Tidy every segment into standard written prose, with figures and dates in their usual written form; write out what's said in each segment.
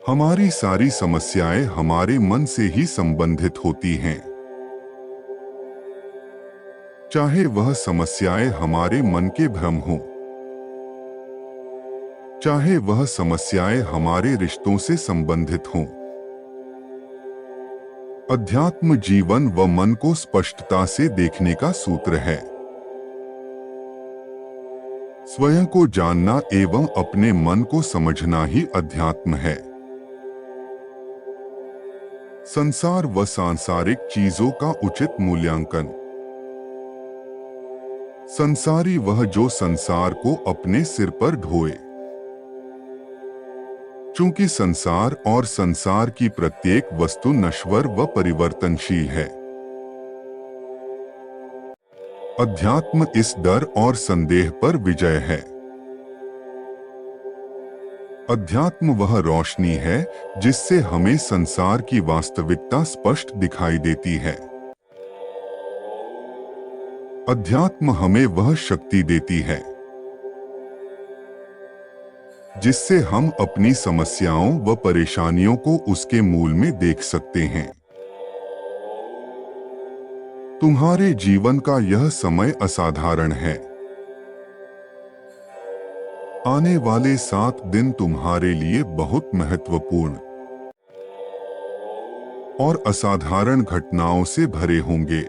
हमारी सारी समस्याएं हमारे मन से ही संबंधित होती हैं। चाहे वह समस्याएं हमारे मन के भ्रम हों, चाहे वह समस्याएं हमारे रिश्तों से संबंधित हों। अध्यात्म जीवन व मन को स्पष्टता से देखने का सूत्र है। स्वयं को जानना एवं अपने मन को समझना ही अध्यात्म है। संसार व सांसारिक चीजों का उचित मूल्यांकन। संसारी वह जो संसार को अपने सिर पर ढोए। चूंकि संसार और संसार की प्रत्येक वस्तु नश्वर व परिवर्तनशील है, अध्यात्म इस डर और संदेह पर विजय है। अध्यात्म वह रोशनी है जिससे हमें संसार की वास्तविकता स्पष्ट दिखाई देती है। अध्यात्म हमें वह शक्ति देती है जिससे हम अपनी समस्याओं व परेशानियों को उसके मूल में देख सकते हैं। तुम्हारे जीवन का यह समय असाधारण है। आने वाले 7 दिन तुम्हारे लिए बहुत महत्वपूर्ण और असाधारण घटनाओं से भरे होंगे।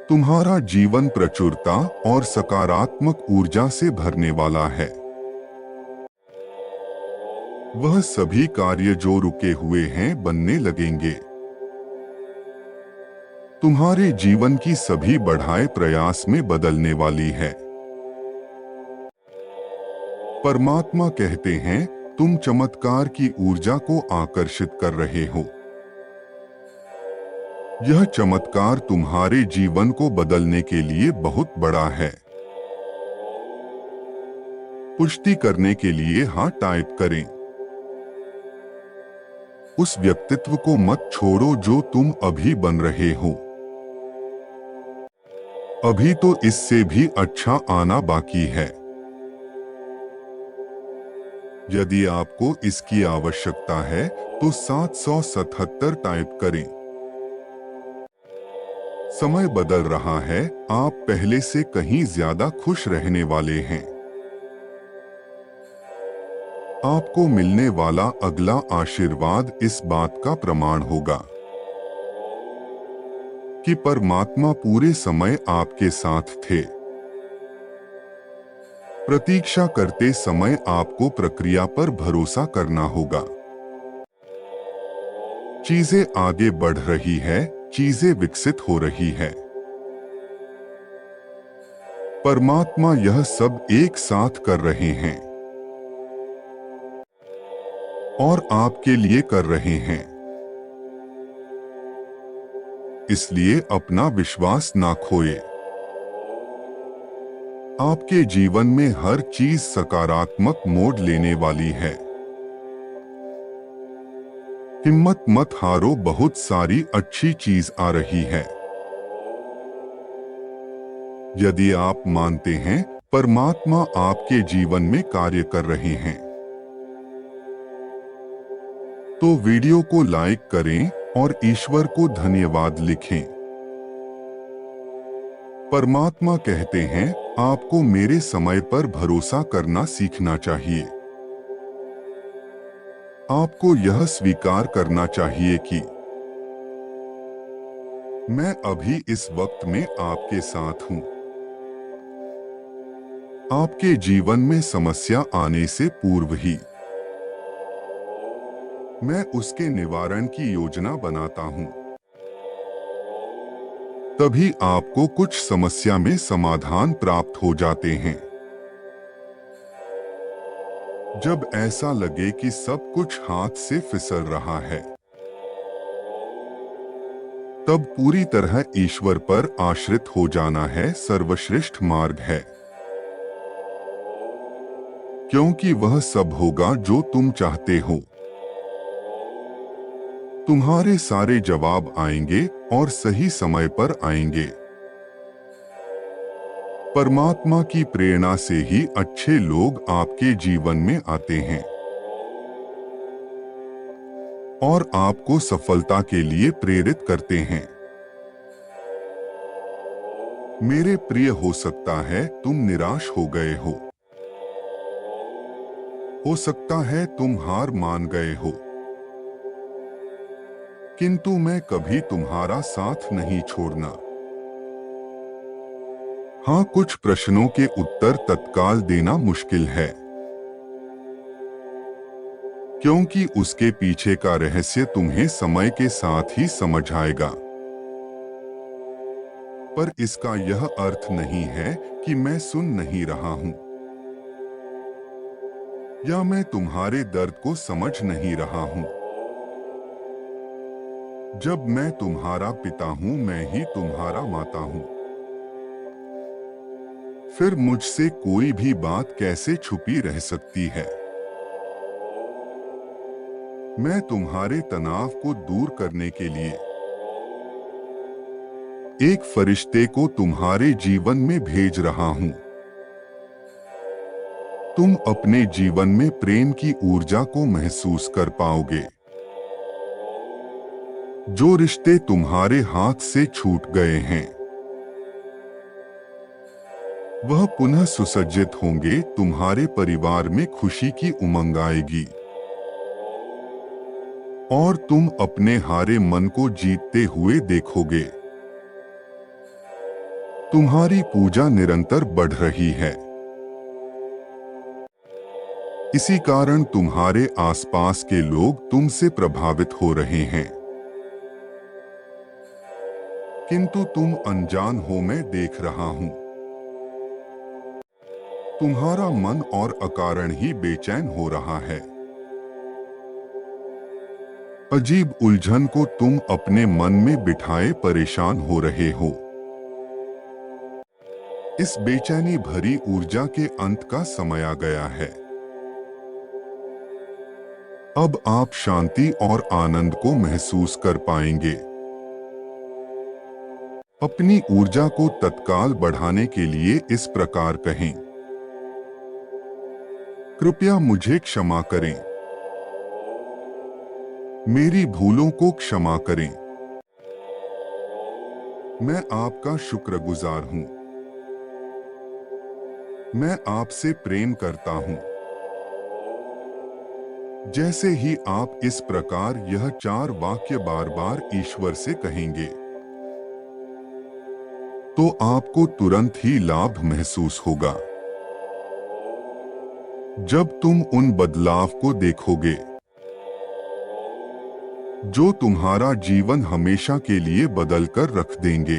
तुम्हारा जीवन प्रचुरता और सकारात्मक ऊर्जा से भरने वाला है। वह सभी कार्य जो रुके हुए हैं बनने लगेंगे। तुम्हारे जीवन की सभी बढ़ाए प्रयास में बदलने वाली है। परमात्मा कहते हैं, तुम चमत्कार की ऊर्जा को आकर्षित कर रहे हो। यह चमत्कार तुम्हारे जीवन को बदलने के लिए बहुत बड़ा है। पुष्टि करने के लिए हाँ टाइप करें। उस व्यक्तित्व को मत छोड़ो जो तुम अभी बन रहे हो। अभी तो इससे भी अच्छा आना बाकी है। यदि आपको इसकी आवश्यकता है तो 777 टाइप करें। समय बदल रहा है, आप पहले से कहीं ज्यादा खुश रहने वाले हैं। आपको मिलने वाला अगला आशीर्वाद इस बात का प्रमाण होगा कि परमात्मा पूरे समय आपके साथ थे। प्रतीक्षा करते समय आपको प्रक्रिया पर भरोसा करना होगा। चीजें आगे बढ़ रही है, चीजें विकसित हो रही है। परमात्मा यह सब एक साथ कर रहे हैं और आपके लिए कर रहे हैं। इसलिए अपना विश्वास ना खोए। आपके जीवन में हर चीज सकारात्मक मोड़ लेने वाली है। हिम्मत मत हारो, बहुत सारी अच्छी चीज आ रही है। यदि आप मानते हैं परमात्मा आपके जीवन में कार्य कर रहे हैं, तो वीडियो को लाइक करें और ईश्वर को धन्यवाद लिखें। परमात्मा कहते हैं, आपको मेरे समय पर भरोसा करना सीखना चाहिए। आपको यह स्वीकार करना चाहिए कि मैं अभी इस वक्त में आपके साथ हूं। आपके जीवन में समस्या आने से पूर्व ही मैं उसके निवारण की योजना बनाता हूं। तभी आपको कुछ समस्या में समाधान प्राप्त हो जाते हैं। जब ऐसा लगे कि सब कुछ हाथ से फिसल रहा है, तब पूरी तरह ईश्वर पर आश्रित हो जाना है सर्वश्रेष्ठ मार्ग है। क्योंकि वह सब होगा जो तुम चाहते हो। तुम्हारे सारे जवाब आएंगे और सही समय पर आएंगे। परमात्मा की प्रेरणा से ही अच्छे लोग आपके जीवन में आते हैं। और आपको सफलता के लिए प्रेरित करते हैं। मेरे प्रिय, हो सकता है तुम निराश हो गए हो सकता है तुम हार मान गए हो, किंतु मैं कभी तुम्हारा साथ नहीं छोड़ना। हाँ, कुछ प्रश्नों के उत्तर तत्काल देना मुश्किल है, क्योंकि उसके पीछे का रहस्य तुम्हें समय के साथ ही समझ आएगा। पर इसका यह अर्थ नहीं है कि मैं सुन नहीं रहा हूं, या मैं तुम्हारे दर्द को समझ नहीं रहा हूं। जब मैं तुम्हारा पिता हूं, मैं ही तुम्हारा माता हूं। फिर मुझसे कोई भी बात कैसे छुपी रह सकती है? मैं तुम्हारे तनाव को दूर करने के लिए एक फरिश्ते को तुम्हारे जीवन में भेज रहा हूं। तुम अपने जीवन में प्रेम की ऊर्जा को महसूस कर पाओगे। जो रिश्ते तुम्हारे हाथ से छूट गए हैं, वह पुनः सुसज्जित होंगे। तुम्हारे परिवार में खुशी की उमंग आएगी और तुम अपने हारे मन को जीतते हुए देखोगे। तुम्हारी पूजा निरंतर बढ़ रही है, इसी कारण तुम्हारे आसपास के लोग तुमसे प्रभावित हो रहे हैं, किंतु तुम अनजान हो, मैं देख रहा हूं। तुम्हारा मन और अकारण ही बेचैन हो रहा है। अजीब उलझन को तुम अपने मन में बिठाए परेशान हो रहे हो। इस बेचैनी भरी ऊर्जा के अंत का समय आ गया है। अब आप शांति और आनंद को महसूस कर पाएंगे। अपनी ऊर्जा को तत्काल बढ़ाने के लिए इस प्रकार कहें, कृपया मुझे क्षमा करें, मेरी भूलों को क्षमा करें, मैं आपका शुक्रगुजार हूं, मैं आपसे प्रेम करता हूं। जैसे ही आप इस प्रकार यह 4 वाक्य बार बार ईश्वर से कहेंगे, तो आपको तुरंत ही लाभ महसूस होगा। जब तुम उन बदलाव को देखोगे जो तुम्हारा जीवन हमेशा के लिए बदलकर रख देंगे,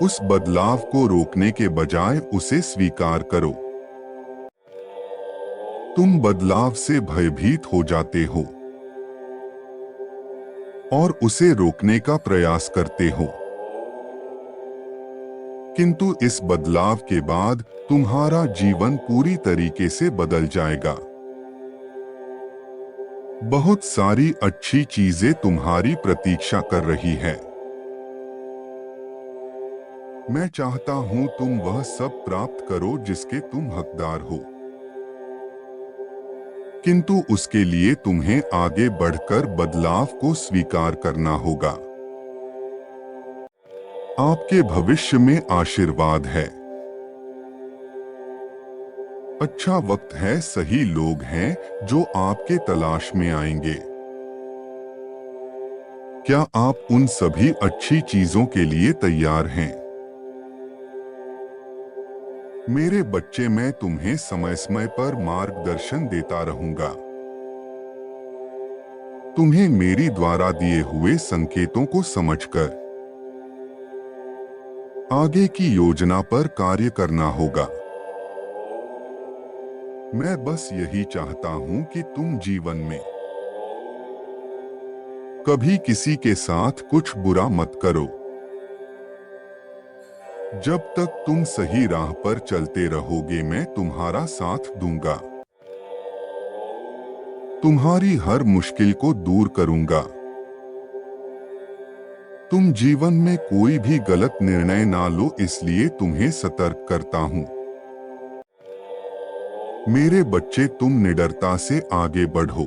उस बदलाव को रोकने के बजाय उसे स्वीकार करो। तुम बदलाव से भयभीत हो जाते हो और उसे रोकने का प्रयास करते हो, किंतु इस बदलाव के बाद तुम्हारा जीवन पूरी तरीके से बदल जाएगा। बहुत सारी अच्छी चीजें तुम्हारी प्रतीक्षा कर रही है। मैं चाहता हूं तुम वह सब प्राप्त करो जिसके तुम हकदार हो, किंतु उसके लिए तुम्हें आगे बढ़कर बदलाव को स्वीकार करना होगा। आपके भविष्य में आशीर्वाद है। अच्छा वक्त है, सही लोग हैं जो आपके तलाश में आएंगे। क्या आप उन सभी अच्छी चीजों के लिए तैयार हैं? मेरे बच्चे, मैं तुम्हें समय समय पर मार्गदर्शन देता रहूंगा। तुम्हें मेरी द्वारा दिए हुए संकेतों को समझकर आगे की योजना पर कार्य करना होगा। मैं बस यही चाहता हूं कि तुम जीवन में कभी किसी के साथ कुछ बुरा मत करो। जब तक तुम सही राह पर चलते रहोगे, मैं तुम्हारा साथ दूंगा। तुम्हारी हर मुश्किल को दूर करूंगा। तुम जीवन में कोई भी गलत निर्णय ना लो, इसलिए तुम्हें सतर्क करता हूं। मेरे बच्चे, तुम निडरता से आगे बढ़ो।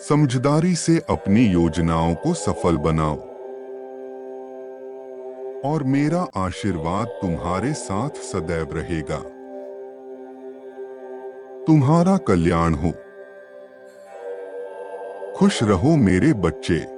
समझदारी से अपनी योजनाओं को सफल बनाओ और मेरा आशीर्वाद तुम्हारे साथ सदैव रहेगा। तुम्हारा कल्याण हो। खुश रहो मेरे बच्चे।